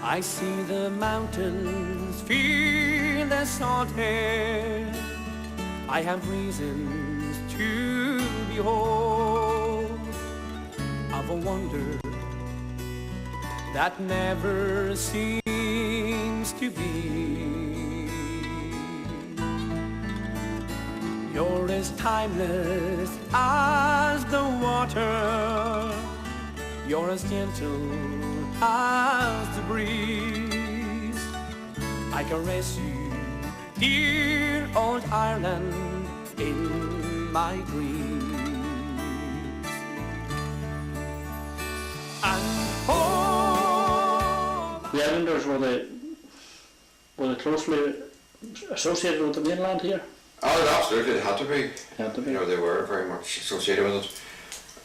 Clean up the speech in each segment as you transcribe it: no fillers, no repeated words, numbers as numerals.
I see the mountains, feel the salt air. I have reasons to behold of a wonder that never seems to be. You're as timeless as the water, you're as gentle as the breeze. I caress you, dear old Ireland, in my dreams. And home. The islanders were they closely associated with the mainland here? Oh, absolutely, it had to be. Had to be. You know, they were very much associated with it.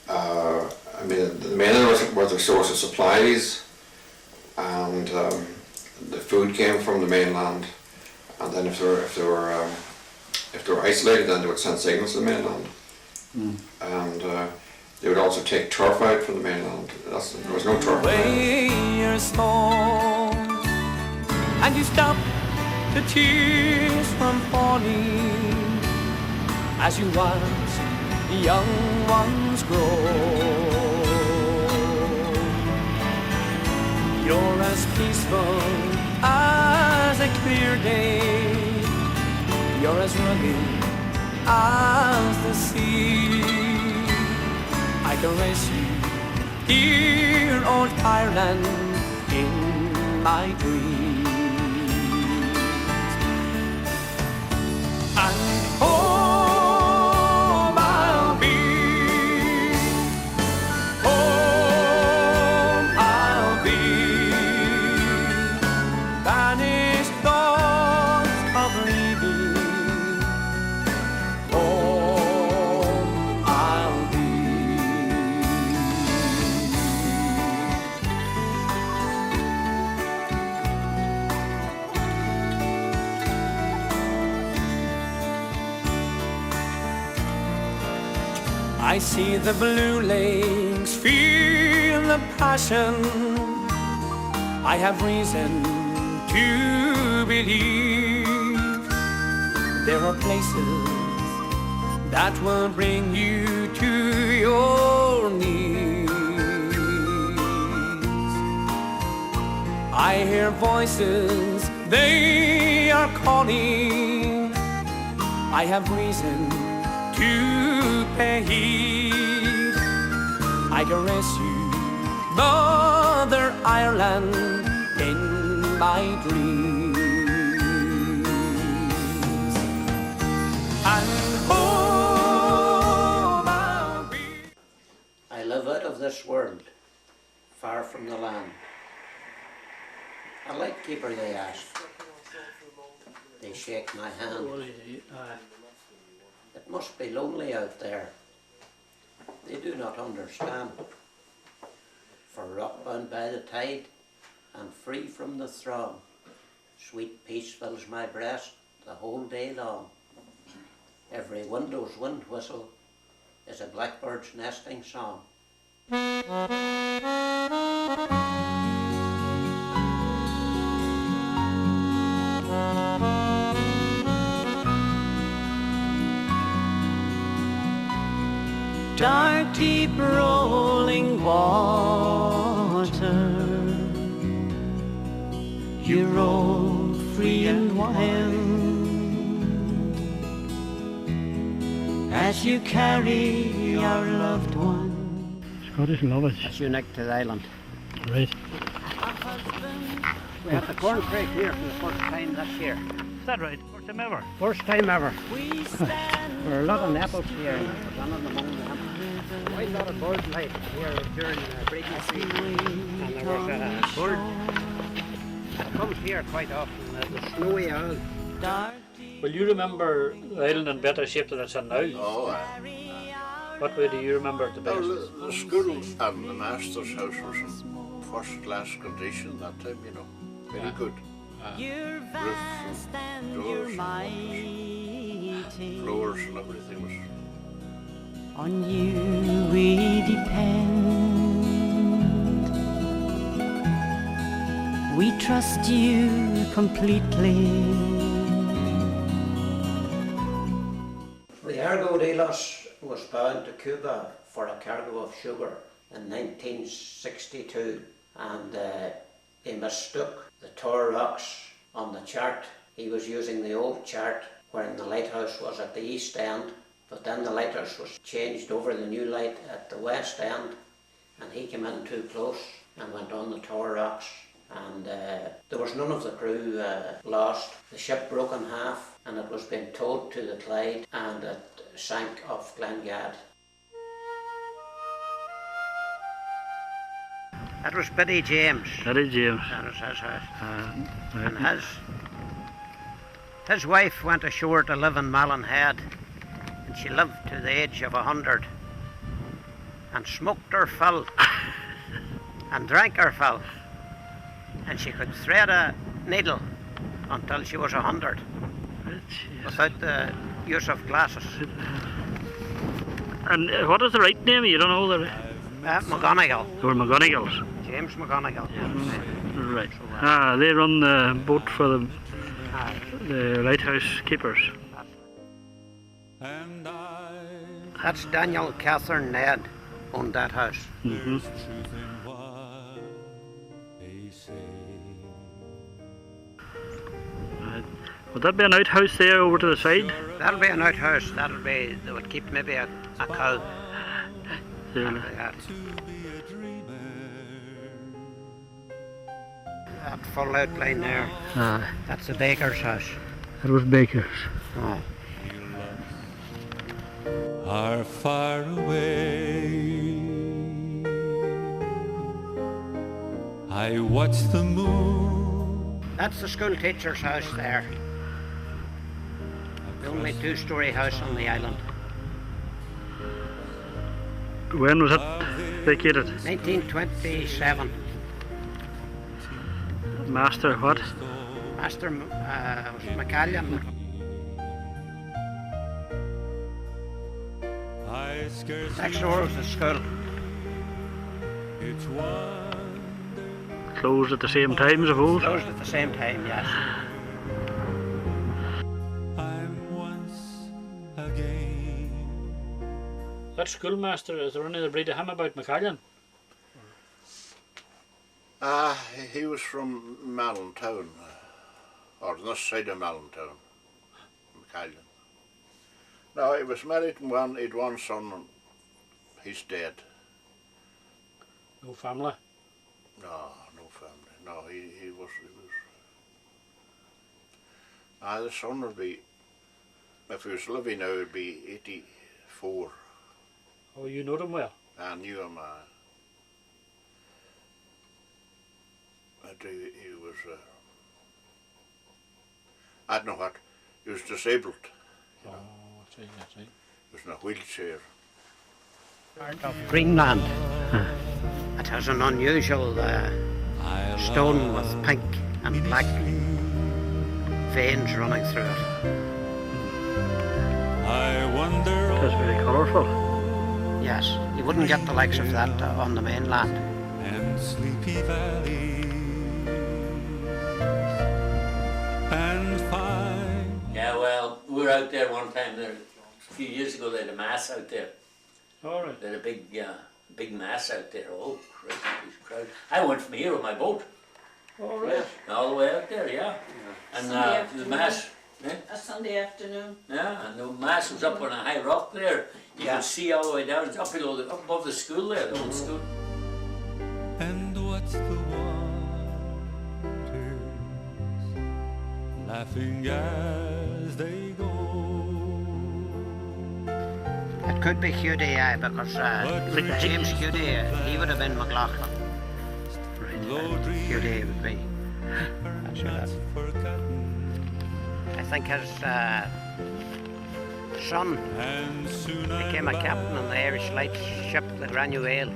I mean, the mainland was the source of supplies, and the food came from the mainland. And then if they were isolated, then they would send signals to the mainland. And they would also take turf out from the mainland. There was no turf. When you're small and you stop the tears from falling as you watch the young ones grow. You're as peaceful as a clear day, you're as rugged as the sea. I caress you, dear old Ireland, in my dreams. And home I'll be, home I'll be. Banished thoughts of leaving, home I'll be. I see the blue lakes, feel the passion. I have reason to believe there are places that will bring you to your knees. I hear voices, they are calling. I have reason to pay heed. I caress you, Mother Ireland, in my dreams. And home I'll be. I live out of this world, far from the land. A lightkeeper, they ask. They shake my hand. It must be lonely out there. They do not understand. For rockbound by the tide and free from the throng, sweet peace fills my breast the whole day long. Every window's wind whistle is a blackbird's nesting song. Dark, deep, rolling water, you roll free and wild as you carry our loved one. Scottish lovers. It's unique to the island. Right. We had the corn crake here for the first time this year. Is that right? First time ever? First time ever. There are a lot of apples here. None of them among them. Quite a lot of birds like here during breeding season. And there was a bird that comes here quite often, the snowy owl. Will you remember the island in better shape than it's in now? Oh, What way do you remember it the best? well, the school and the master's house was in first class condition that time, you know. Very good. Roof and doors and floors and everything was. On you we depend. We trust you completely. The Argo Delos was bound to Cuba for a cargo of sugar in 1962, and he mistook the Tor Rocks on the chart. He was using the old chart wherein the lighthouse was at the east end, but then the lighthouse was changed over the new light at the west end, and he came in too close and went on the Tor Rocks, and there was none of the crew lost. The ship broke in half and it was being towed to the Clyde, and it sank off Glengad. That was Biddy James. Biddy James. That was his house. And his wife went ashore to live in Malin Head, and she lived to the age of 100, and smoked her fill and drank her fill, and she could thread a needle until she was 100 without the use of glasses. And what is the right name? You don't know the McGonigal. They were McGonigals. James McGonigal. Right. They run the boat for the lighthouse keepers. That's Daniel Catherine Ned owned that house. Mm-hmm. Would that be an outhouse there over to the side? That'll be an outhouse. They would keep maybe a cow. Really? That full outline there, that's the baker's house. It was Baker's. Oh. Are far away. I watch the moon. That's the school teacher's house there. The only two-storey house on the island. When was it vacated? 1927. Master what? Master was McCallion. Next door was the school. Closed at the same time, I suppose? Closed at the same time, yes. That schoolmaster, is there any other breed of him about McCallion? He was from Malin Town, or this side of Malin Town, McCallion. No, he was married and he'd one son and he's dead. No family? No, no family. No, he was. The son would be, if he was living now, he'd be 84. Oh, you know them well? I knew him. He was, I don't know what, he was disabled. You know. That's right. He was in a wheelchair. Part of Greenland. It has an unusual stone with pink and black veins running through it. That's very colourful. Yes, you wouldn't get the likes of that on the mainland. And sleepy valleys and fine. Yeah, well, we were out there one time there a few years ago. They had a mass out there. All right. They had a big mass out there. Oh, Christ, these crowds. I went from here with my boat. All right. Yeah, all the way out there, yeah. And the mass. A Sunday afternoon. Yeah, and the mass was up on a high rock there. You could see all the way down. It's up above the school there, the old school. And watch the waters laughing as they go. It could be Hudie, because James Hudie, he would have been McLaughlin. Hudie would be. Not sure that. I think his son became a captain on the Irish Light ship, the Granuaile.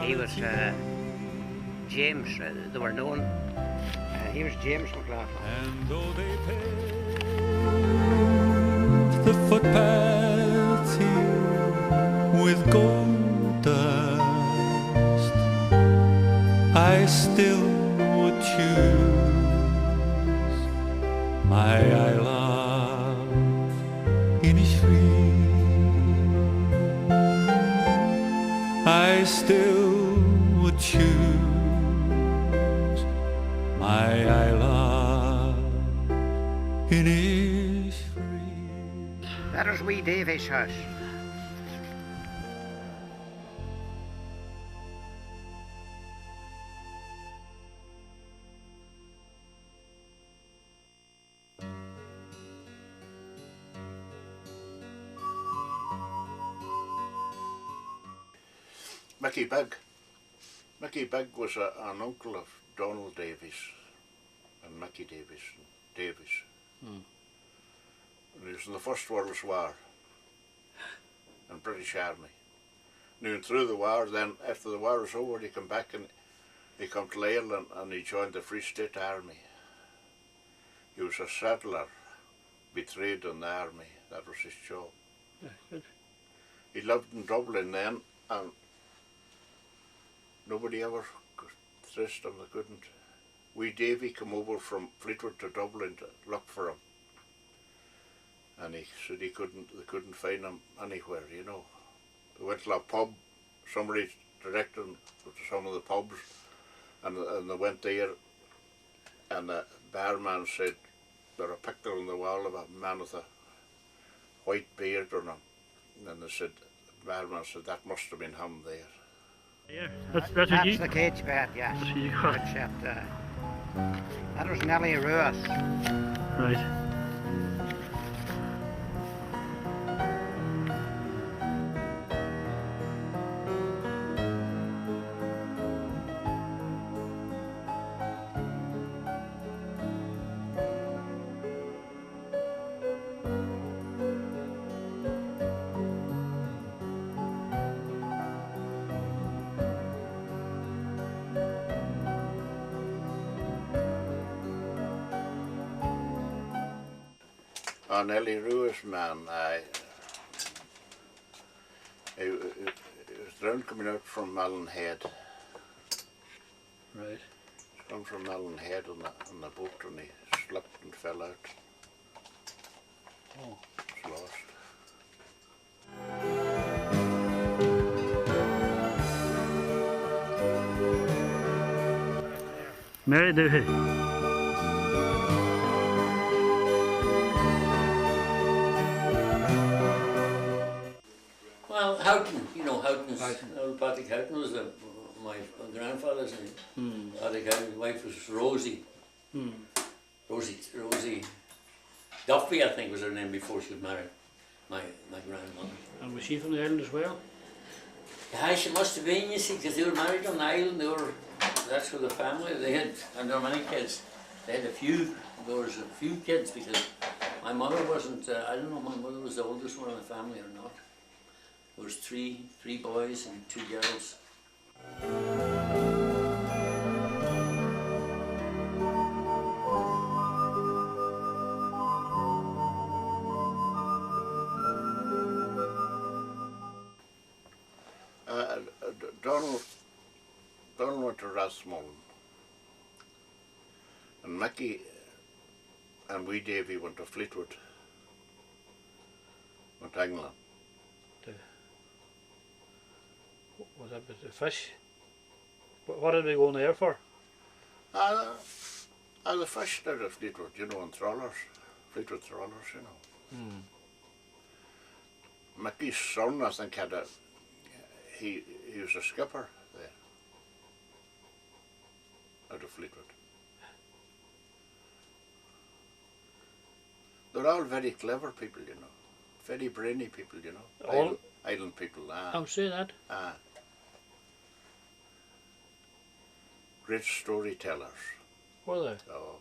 He was James, they were known. He was James McLaughlin. And though they paved the footpaths here with gold dust, I still would choose my isle of Inishtrahull. I still would choose my isle of Inishtrahull. That is wee Davy's house. Mickey Bigg was an uncle of Donald Davies and Mickey Davies and Davies. And he was in the First World War in British Army. And through the war, then after the war was over, he came back and he came to Ireland and he joined the Free State Army. He was a settler, betrayed in the army. That was his job. Yeah, good. He lived in Dublin then, and nobody ever traced him, they couldn't. Wee Davy came over from Fleetwood to Dublin to look for him. And he said they couldn't find him anywhere, you know. They went to a pub, somebody directed them to some of the pubs, and they went there, and the barman said, "There's a picture on the wall of a man with a white beard on him." And they said, the barman said, "That must have been him there." Yeah, that's what That's you... the cage bed, yes. That's what you got. Which that was Nellie Ruiz. Right. Nellie Ruiz, man, he was drowned coming out from Malin Head. Right. He come from Malin Head on the boat and he slipped and fell out. Oh. Was lost. Mary Doherty. Well, Houghton, you know, Houghton's, old Patrick Houghton was my grandfather's name. Patrick Houghton's wife was Rosie. Rosie Duffy, I think, was her name before she was married. My grandmother. And was she from the island as well? Yeah, she must have been, you see, because they were married on the island. That's where the family, they had, and there were many kids. They had there was a few kids because my mother wasn't, I don't know if my mother was the oldest one in the family or not. There was three boys and 2 girls. Donald went to Rathmullen, and Mickey and wee Davy went to Fleetwood, went to England. Was that with the fish? What did we go in there for? The fish out of Fleetwood, you know, and trawlers, Fleetwood trawlers, you know. Mickey's son, I think, he was a skipper there, out of Fleetwood. They're all very clever people, you know, very brainy people, you know. All? Island people, I'll say that. Great storytellers. Were they? Oh,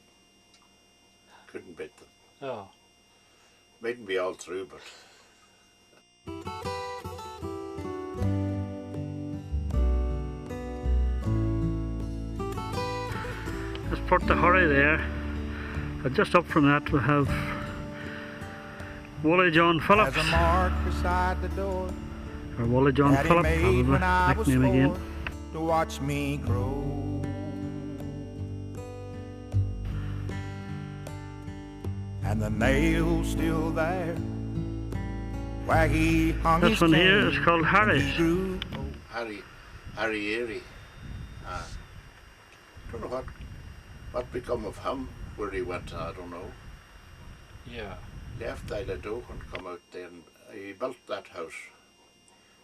couldn't beat them. Oh. Mightn't be all through, but Let's put the hurry there. And just up from that we have Willie John Phillips. There's a mark beside the door Or Willie John that he Phillips, made when I was nickname again. four, to watch me grow. and the nail's still there where he hung This his one here cane is called when he Harris. grew Harry Airy. Don't know what become of him, where he went, I don't know. Yeah. Left Island and come out there, and he built that house.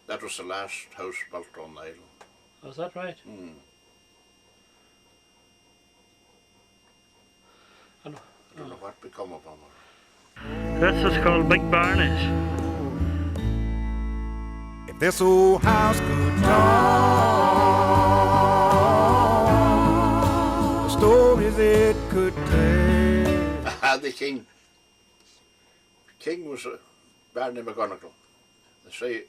That was the last house built on the island. Was that right? Mm. I know. Don't know what become of him. This is called Big Barney's. If this old house could talk, the stories it could tell. The king. King was Barney McGonagall. They say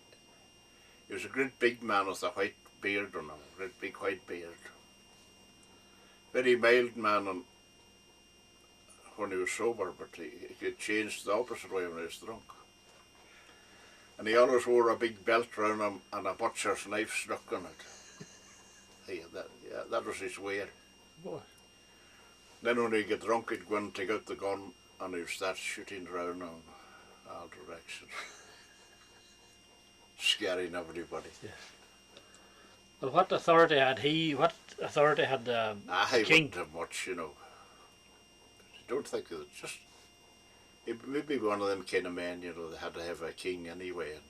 he was a great big man with a white beard on him, a great big white beard. Very mild man when he was sober, but he could change the opposite way when he was drunk. And he always wore a big belt round him and a butcher's knife stuck in it. That was his way. Boy. Then when he'd get drunk, he'd go and take out the gun and he'd start shooting round in all directions. Scaring everybody. Yeah. Well, what authority had he? What authority had the He king? wouldn't have much, you know. I don't think it was just... It may be one of them kind of men, you know, they had to have a king anyway. And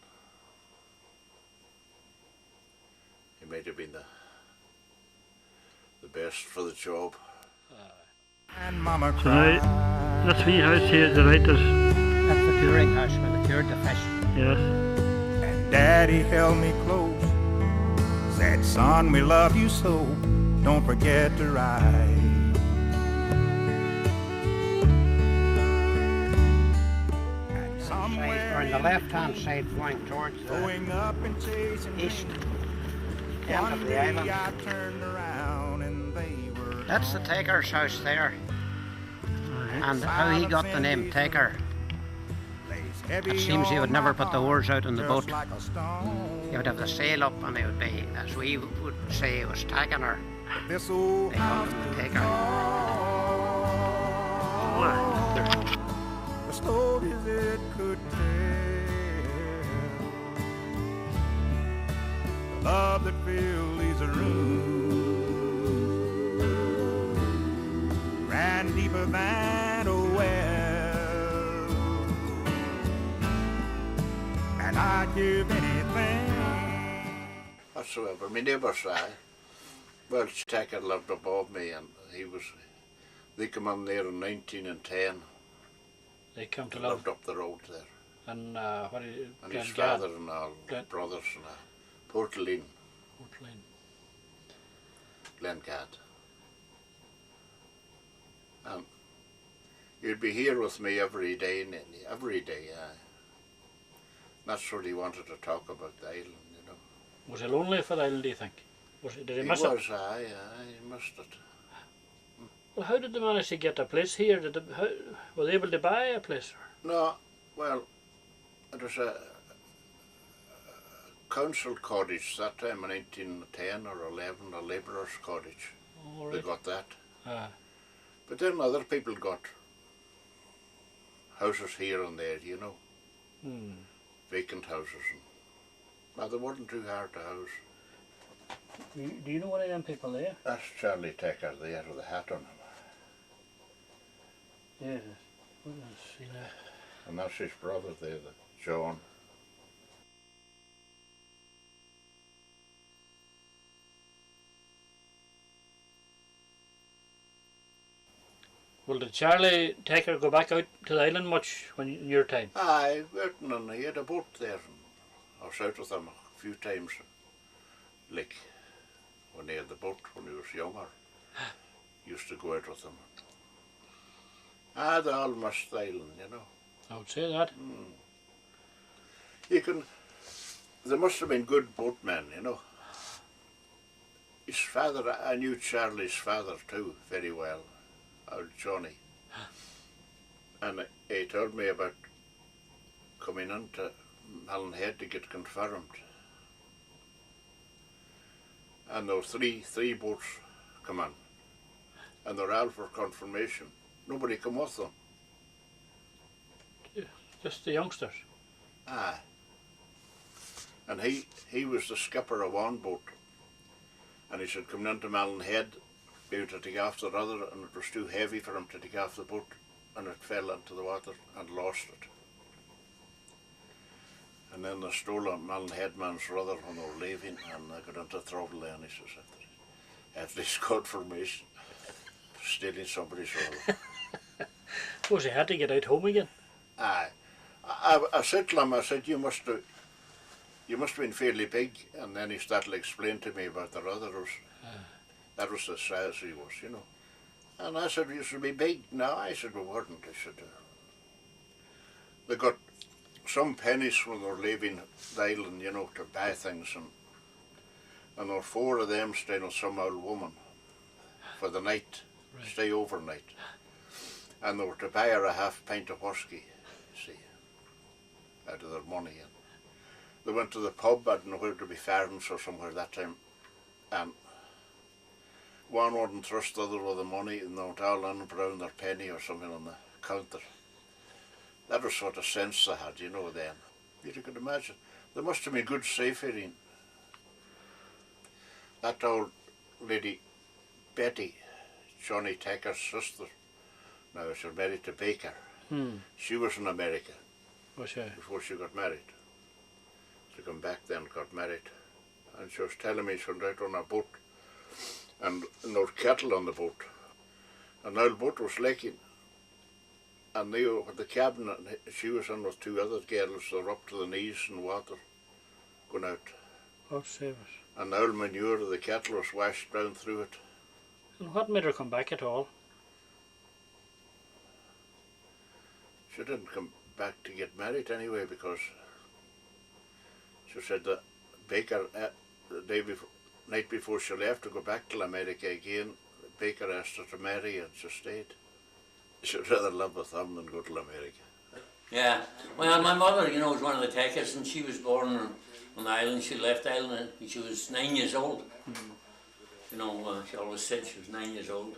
he might have been the best for the job. And Mama So cried. this wee house here is the writers. That's the curing house where they cured the fish. Yes. And Daddy held me close, said, son, we love you so, don't forget to ride. And We're somewhere on the left-hand side going towards the going up and chasing east me. end One of the day island. I turned around and they were That's the Taker's house there. Right. And how he got the name Taker. It seems he would never put the oars out on the boat. Like a stone. He would have the sail up and he would be, as we would say, he was tagging her. This old They called him the Taker. the stories it could tell, the love that filled these rooms ran deeper than a well, and I'd give anything. Whatsoever. My neighbour said, well, Taker lived above me and they come in there in 1910. They come to They love. lived up the road there. And what do you? And his Glen father and all, Glen- brothers and Portline, Portland. Glencat. And you'd be here with me every day, That's what he wanted to talk about the island, you know. Was he lonely for the island, do you think? Did he miss was, it? he missed it. Well, how did they manage to get a place here? Were they able to buy a place? No, well, it was a council cottage that time in 1910 or 11, a labourer's cottage. Oh, They right. got that. Ah, But then other people got houses here and there, you know, vacant houses. But they weren't too hard to house. do you know any of them people there? That's Charlie Taker there with the hat on him. Yes. What is he now? And that's his brother there, Sean. Well, did Charlie Taker go back out to the island much in your time? Aye, Burton, and he had a boat there. And I was out with him a few times, like when he had the boat when he was younger. Used to go out with him. They all missed the island, you know. I would say that. There must have been good boatmen, you know. His father, I knew Charlie's father too very well, old Johnny. And he told me about coming into Malin Head to get confirmed. And there were three boats come in. And they're all for confirmation. Nobody come with them. Just the youngsters? Aye. And he was the skipper of one boat. And he said, coming into Malin Head, he was to take off the rudder, and it was too heavy for him to take off the boat, and it fell into the water and lost it. And then they stole a Malin Head man's rudder when they were leaving, and they got into trouble then. He says, at least God formation, stealing somebody's rudder. Suppose he had to get out home again. Aye. I said to him, I said, you must have been fairly big. And then he started to explain to me about the rudders. That was the size he was, you know. And I said, you should be big. No, I said, we weren't. I said, they got some pennies when they were leaving the island, you know, to buy things. And there were 4 of them staying with some old woman for the night, stay overnight. And they were to buy her a half pint of whisky, see, out of their money. And they went to the pub, I don't know where, to be Farron's or somewhere that time, and one wouldn't trust the other with the money, and they went all in and put down their penny or something on the counter. That was sort of sense they had, you know, then. You could imagine. There must have been good seafaring. That old lady, Betty, Johnny Taker's sister, now she was married to Baker. She was in America. Was she? Before she got married. She came back then, got married. And she was telling me she went out on a boat, and there were cattle on the boat. And the old boat was leaking. And they were at the cabin, and she was in with 2 other girls. They were up to the knees in water, going out. God save us. And the old manure of the cattle was washed down through it. And what made her come back at all? She didn't come back to get married anyway, because she said that Baker, the night before she left to go back to America again, Baker asked her to marry, and she stayed. She'd rather live with him than go to America. Yeah, well, my mother, you know, was one of the Takers, and she was born on the island. She left the island when she was 9 years old. You know, she always said she was 9 years old.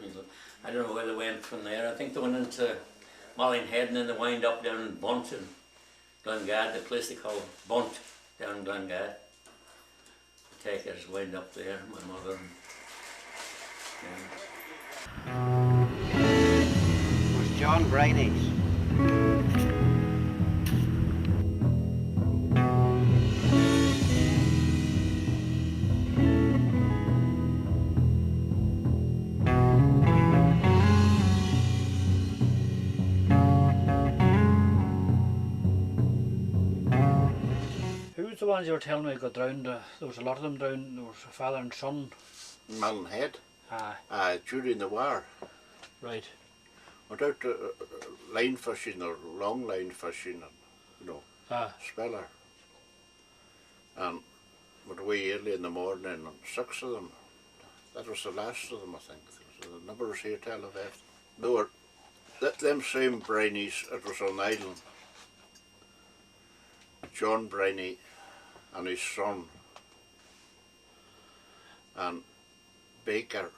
I don't know where they went from there. I think they went into Malin Head, and then they wind up down in Bunt in Glengad, the place they call Bunt down in Glengad. The Takers wind up there, my mother. It was John Briney's. Who's the ones you were telling me got drowned? There was a lot of them drowned. There was a father and son. Malin Head? Aye. During the war. Right. Went out line fishing or long line fishing, and, you know, speller. And went away early in the morning, and 6 of them, that was the last of them, I think. The numbers here tell of that. They were, them same Brineys, it was on the island. John Briney and his son, and Baker,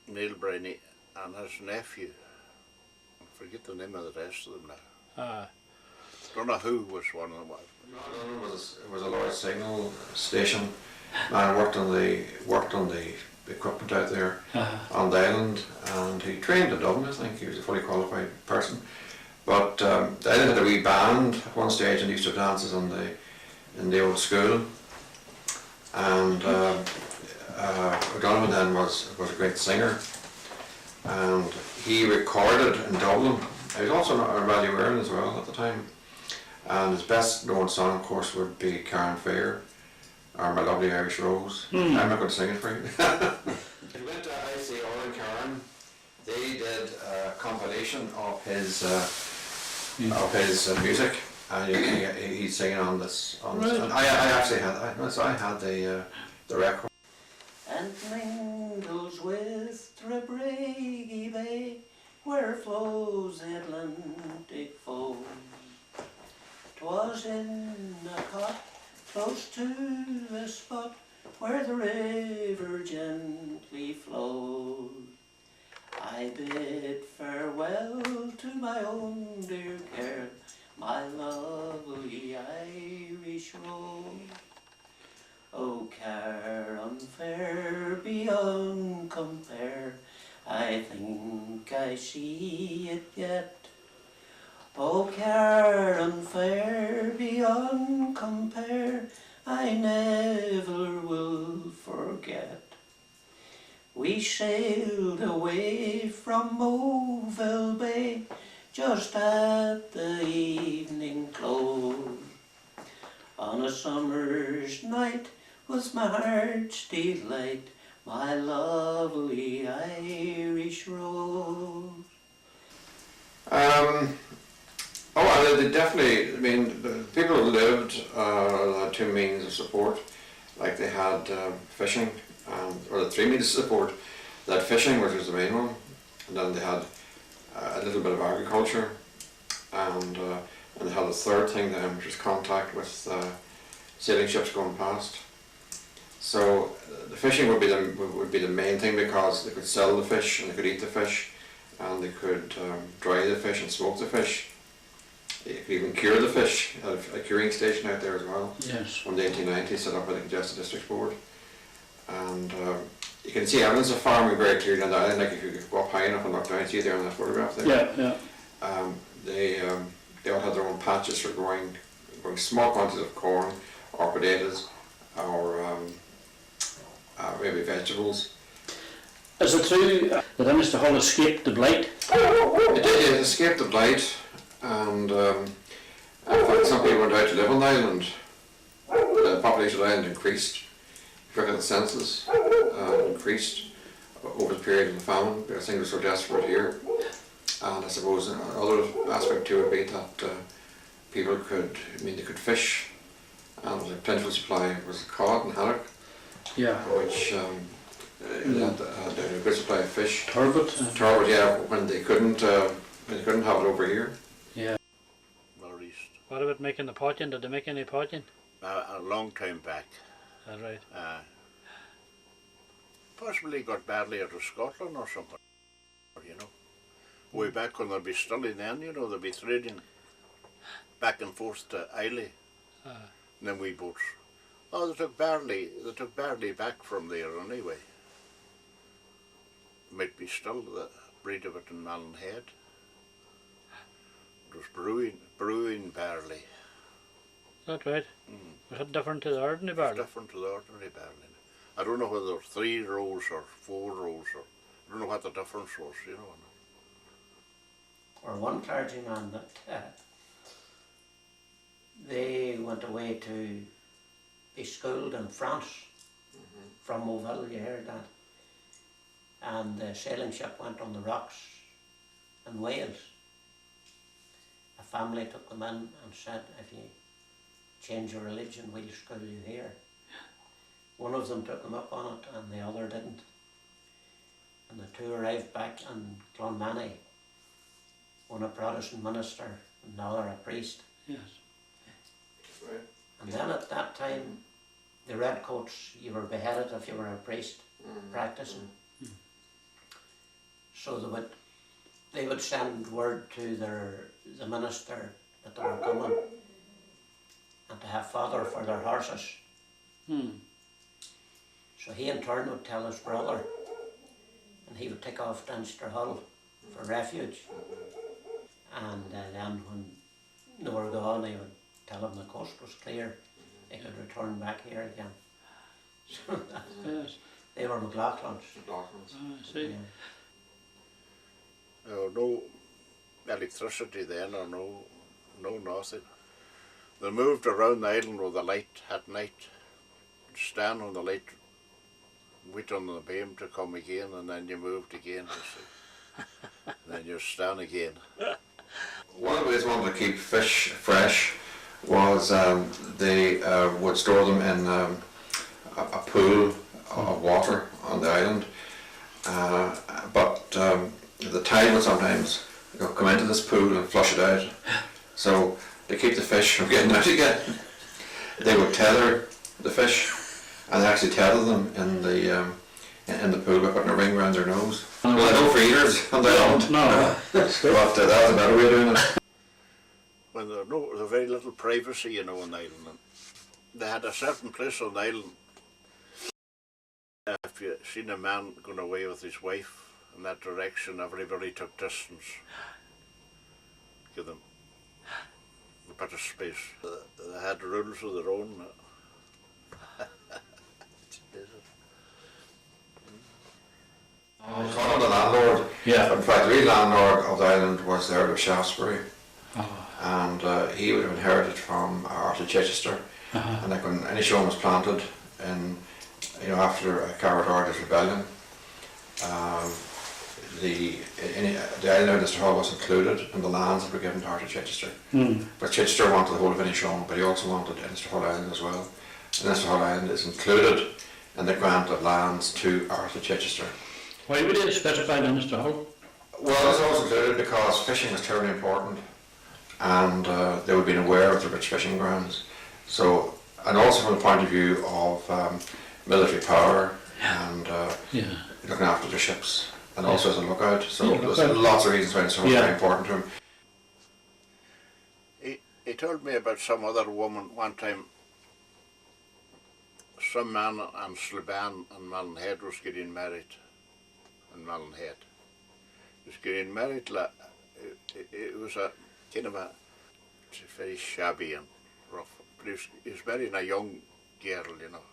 Neil Briney, and his nephew. I forget the name of the rest of them now. Don't know who was one of them. No, it was a large signal station. Man worked on the equipment out there on the island, and he trained in Dublin. I think he was a fully qualified person. But the island had a wee band at one stage, and he used to dances in the old school. And O'Donovan then was a great singer, and he recorded in Dublin. He was also a radio Ireland as well at the time. And his best known song, of course, would be Karen Fair, or My Lovely Irish Rose. I'm not going to sing it for you. If you went to ICR in Karen, they did a compilation of his music, and he's singing on this. Right. And I actually had the record. And mingles with Trebriggy Bay, where flows the Atlantic foam. 'Twas in a cot close to the spot where the river gently flowed. I bid farewell to my own dear care, my lovely Irish rose. O care unfair beyond compare, I think I see it yet. O care unfair beyond compare, I never will forget. We sailed away from Moville Bay just at the evening close. On a summer's night was my heart's delight, my lovely Irish rose. Oh, they definitely, I mean, the people who lived had two means of support. Like they had fishing, or the three means of support. They had fishing, which was the main one, and then they had a little bit of agriculture, and they had a third thing then, which was contact with sailing ships going past. So the fishing would be the main thing, because they could sell the fish and they could eat the fish, and they could dry the fish and smoke the fish. You could even cure the fish at a curing station out there as well. Yes. From the 1890s, set up by the Congested Districts Board. And you can see evidence of farming very clearly on the island. Like if you go up high enough and look down, you see there on that photograph there. Yeah, yeah. They all had their own patches for growing small quantities of corn or potatoes or maybe vegetables. Is it true that Inishtrahull escaped the blight? It escaped the blight, and in fact some people went out to live on the island. The population of the island increased. If you look at the census, increased over the period of the famine, because things were so desperate here. And I suppose another aspect too would be that people could fish, and the plentiful supply was cod and haddock. Yeah. Which had a good supply of fish. Turbot. Turbot, yeah, when they couldn't have it over here. Yeah. More east. What about making the potting? Did they make any potting? A long time back. That's right. Possibly got badly out of Scotland or something, you know. Way back when they'd be studying then, you know, they'd be trading back and forth to Islay. And then we boats. Oh, they took barley back from there anyway. Might be still the breed of it in Malin Head. It was brewing barley. That's right. Was it different to the ordinary It barley? was different to the ordinary barley. I don't know whether there were 3 rows or 4 rows, or I don't know what the difference was, you know. Or one clergyman that they went away to be schooled in France from Moville, you heard that. And the sailing ship went on the rocks in Wales. A family took them in and said, if you change your religion, we'll school you here. One of them took them up on it and the other didn't. And the two arrived back in Clonmany, one a Protestant minister and the other a priest. Yes. Right. And then at that time, the redcoats, you were beheaded if you were a priest practicing. So they would send word to the minister that they were coming and to have fodder for their horses. So he in turn would tell his brother, and he would take off to Inishtrahull for refuge. And then when they were gone, he would tell him the coast was clear, they could return back here again. So Yes. they were McLaughlin's. I see. Yeah. No electricity then, or no nothing. They moved around the island with the light at night. Stand on the light, wait on the beam to come again, and then you moved again, you see. And then you stand again. One of the ways they wanted to keep fish fresh was they would store them in a pool of water on the island. But the tide would sometimes come into this pool and flush it out. So to keep the fish from getting out again, they would tether the fish, and they actually tether them in in the pool by putting a ring around their nose. Well, no freezers on the island. No, that's good. But that was a better way of doing it. When there was very little privacy, you know, on the island. And they had a certain place on the island. If you seen a man going away with his wife in that direction, everybody took distance. Give them a bit of space. They had rules of their own. I was talking to the landlord. Yeah. In fact, the real landlord of the island was the Earl of Shaftesbury. And he would have inherited from Arthur Chichester. And like when Inishtrahull was planted in, you know, after Carrot Order's rebellion, the island of Inishtrahull was included in the lands that were given to Arthur Chichester. But Chichester wanted the whole of Inishtrahull, but he also wanted Inishtrahull Island as well. And Inishtrahull Island is included in the grant of lands to Arthur Chichester. Why would you specify Inishtrahull? Well, it's also included because fishing was terribly important, and they would have been aware of the rich fishing grounds. So, and also from the point of view of military power and looking after the ships, and also as a lookout. So there's lots of reasons why it's very important to him. He told me about some other woman one time. Some man on Slaban and Malin Head was getting married. In Malin Head. He was getting married. It was a kind of a very shabby and rough. But he was marrying a young girl, you know.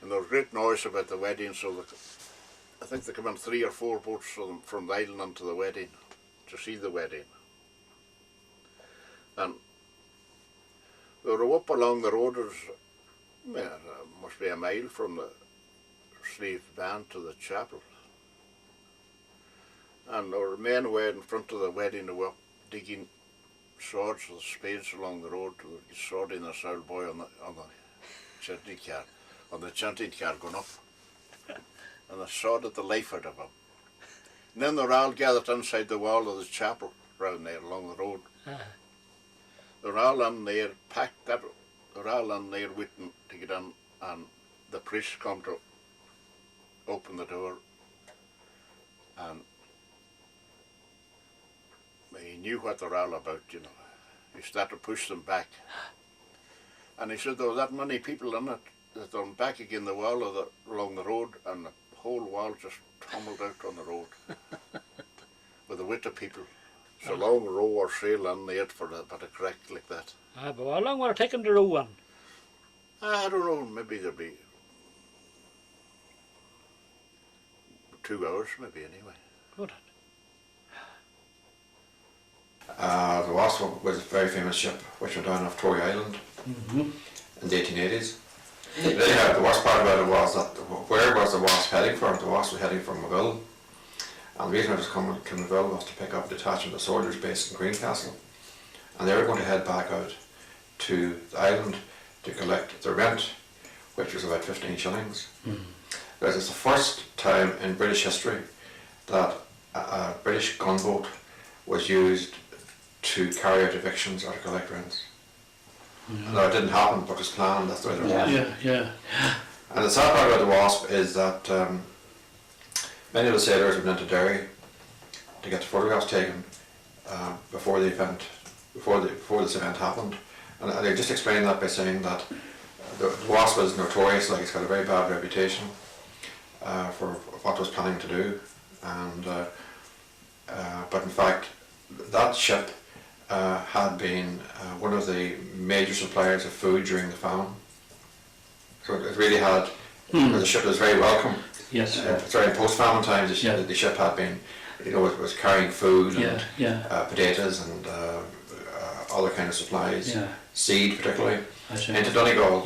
And there was great noise about the wedding, so I think they came in 3 or 4 boats from the island onto the wedding to see the wedding. And they were up along the road. It must be a mile from the Slieve Band to the chapel. And there were men away in front of the wedding who were digging swords with spades along the road, with a sword in a sail boy on the chanting car, going up. And they sworded the life out of him. And then they were all gathered inside the wall of the chapel round there along the road. They were all in there, packed up, they were all in there waiting to get in, and the priest come to open the door, and he knew what they're all about, you know. He started to push them back, and he said there were that many people in it that they're back again the wall along the road, and the whole wall just tumbled out on the road with a weight of people. It's a long row or sail in there for a bit of crack like that. But how long will it take him to row one? I don't know, maybe there'll be 2 hours, maybe, anyway. Good. The Wasp was a very famous ship which went down off Tory Island in the 1880s. The worst part about it was that where was the Wasp heading from? The Wasp was heading from Maville. And the reason it was coming to Maville was to pick up a detachment of soldiers based in Greencastle. And they were going to head back out to the island to collect their rent, which was about 15 shillings. Because it's the first time in British history that a British gunboat was used to carry out evictions or to collect rents. Now it didn't happen, but it was planned, that's the way it was. And the sad part about the Wasp is that many of the sailors went into Derry to get the photographs taken before this event happened. And they just explained that by saying that the Wasp is notorious, like it's got a very bad reputation for what it was planning to do, and but in fact that ship had been one of the major suppliers of food during the famine. So it really had, the ship was very welcome. Yes. Sorry, in post-famine times the ship had been, you know, it was carrying food and potatoes and other kind of supplies, seed particularly, into Donegal.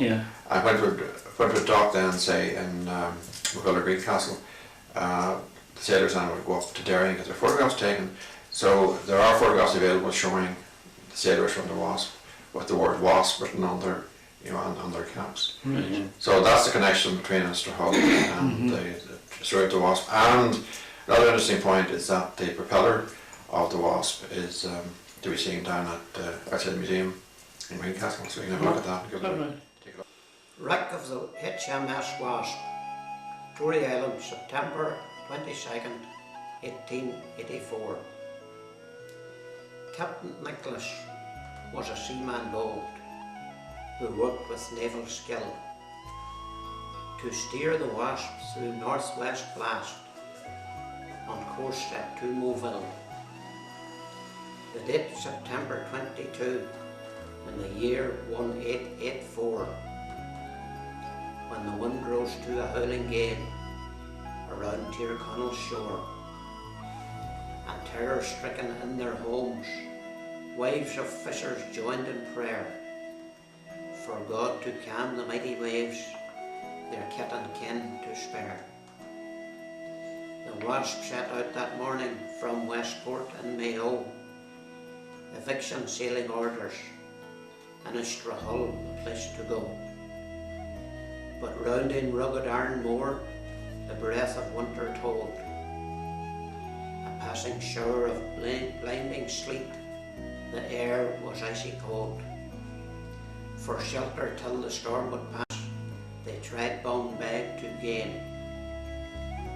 I went to a dock then, say in Maville or Greencastle. The sailors then would go up to Derry and get their photographs taken. So there are photographs available showing the sailors from the Wasp with the word Wasp written on their, you know, on their caps. So that's the connection between Inishtrahull and the story of the Wasp. And another interesting point is that the propeller of the Wasp is to be seen down at outside the museum in Greencastle. So you can have a look at that. And take a look. Wreck of the HMS Wasp. Inishtrahull Island, September 22nd, 1884. Captain Nicholas was a seaman bold who worked with naval skill to steer the Wasp through northwest blast on course set to Moville. The date September 22 in the year 1884, when the wind rose to a howling gale around Tyrconnell's shore, and terror-stricken in their homes, wives of fishers joined in prayer for God to calm the mighty waves, their kith and kin to spare. The Wasp set out that morning from Westport in Mayo, eviction sailing orders, Inishtrahull the place to go. But round in rugged Iron Moor, the breath of winter told, a passing shower of blinding sleet, the air was icy cold. For shelter till the storm would pass, they tried bound beg to gain,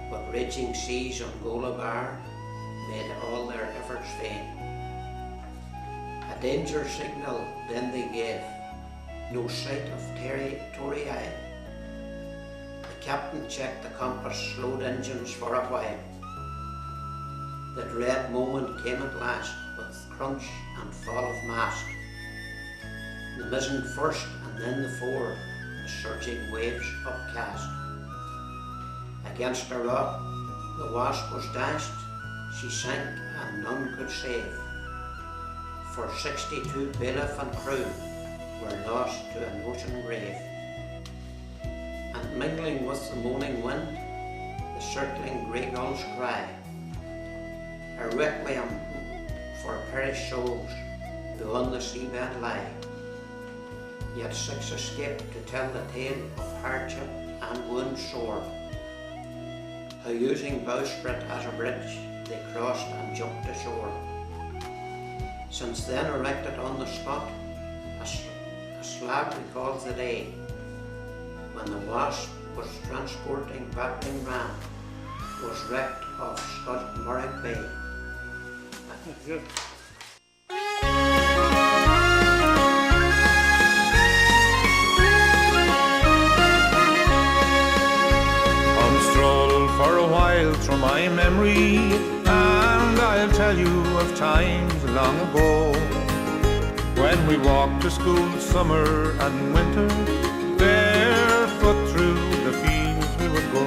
but raging seas on Golabar made all their efforts vain. A danger signal then they gave, no sight of Tory eye. The captain checked the compass, slowed engines for a while. The dread moment came at last, with crunch and fall of mast. The mizzen first and then the fore, the surging waves upcast. Against a rock the Wasp was dashed, she sank and none could save. For 62 bailiff and crew were lost to an ocean grave. And mingling with the moaning wind, the circling grey gulls cry, a requiem for perished souls who on the seabed lie. Yet 6 escaped to tell the tale of hardship and wound sore, how using bowsprit as a bridge they crossed and jumped ashore. Since then erected on the spot, a slab recalls the day when the Wasp was transporting battering ram, was wrecked off Scotmurrock Bay. Good. Stroll for a while through my memory, and I'll tell you of times long ago, when we walked to school summer and winter, barefoot through the fields we would go.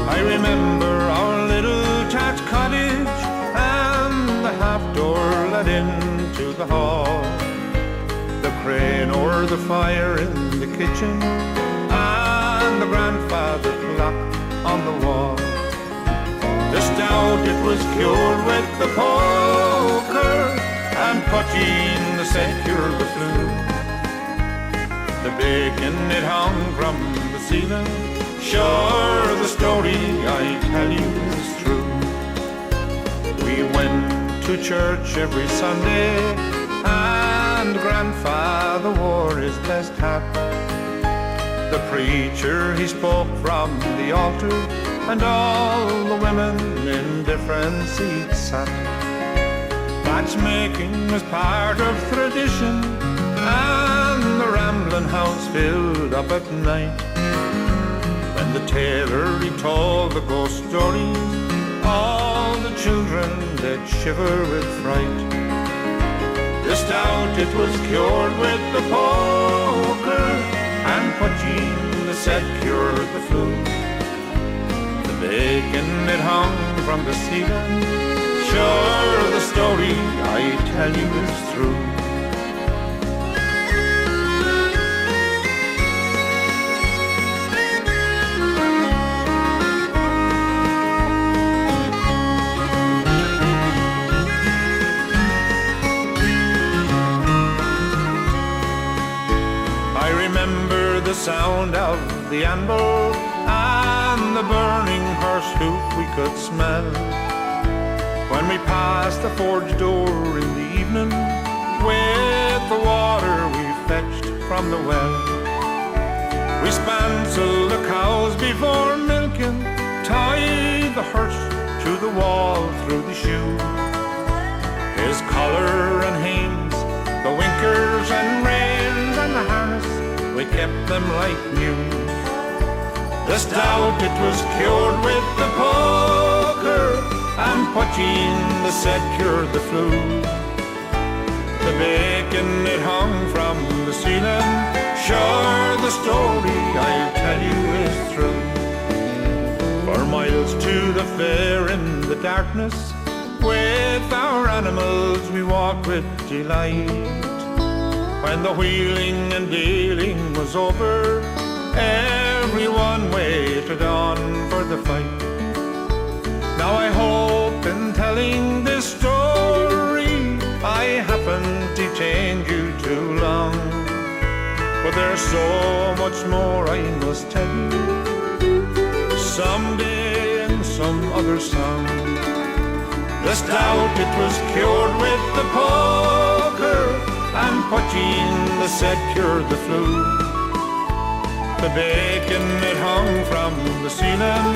I remember our little thatched cottage, and the half door led into the hall, the crane o'er the fire in the kitchen, and the grandfather clock on the wall. The stout it was cured with the poker, and poteen the set cured the flue. The bacon it hung from the ceiling, sure the story I tell you is true. We went to church every Sunday, and grandfather wore his best hat. The preacher he spoke from the altar, and all the women in different seats sat. Matchmaking was part of tradition, and the rambling house filled up at night. When the tailor he told the ghost stories, all the children they'd shiver with fright. The stout it was cured with the poker, and poteen the set cured the flu. The bacon it hung from the ceiling, sure the story I tell you is true. The sound of the anvil and the burning horse hoof we could smell when we passed the forge door in the evening with the water we fetched from the well. We spancel the cows before milking, tie the hearse to the wall through the shoe. His collar and hames, the winkers and reins and the harness, we kept them like new. The stout it was cured with the poker, and poteen the said cured the flu. The bacon it hung from the ceiling, sure the story I'll tell you is true. For miles to the fair in the darkness, with our animals we walked with delight. When the wheeling and dealing was over, everyone waited on for the fight. Now I hope in telling this story I haven't detained you too long, but there's so much more I must tell you someday in some other song. The stout it was cured with the poker, and poteen the said cured the flu. The bacon it hung from the ceiling,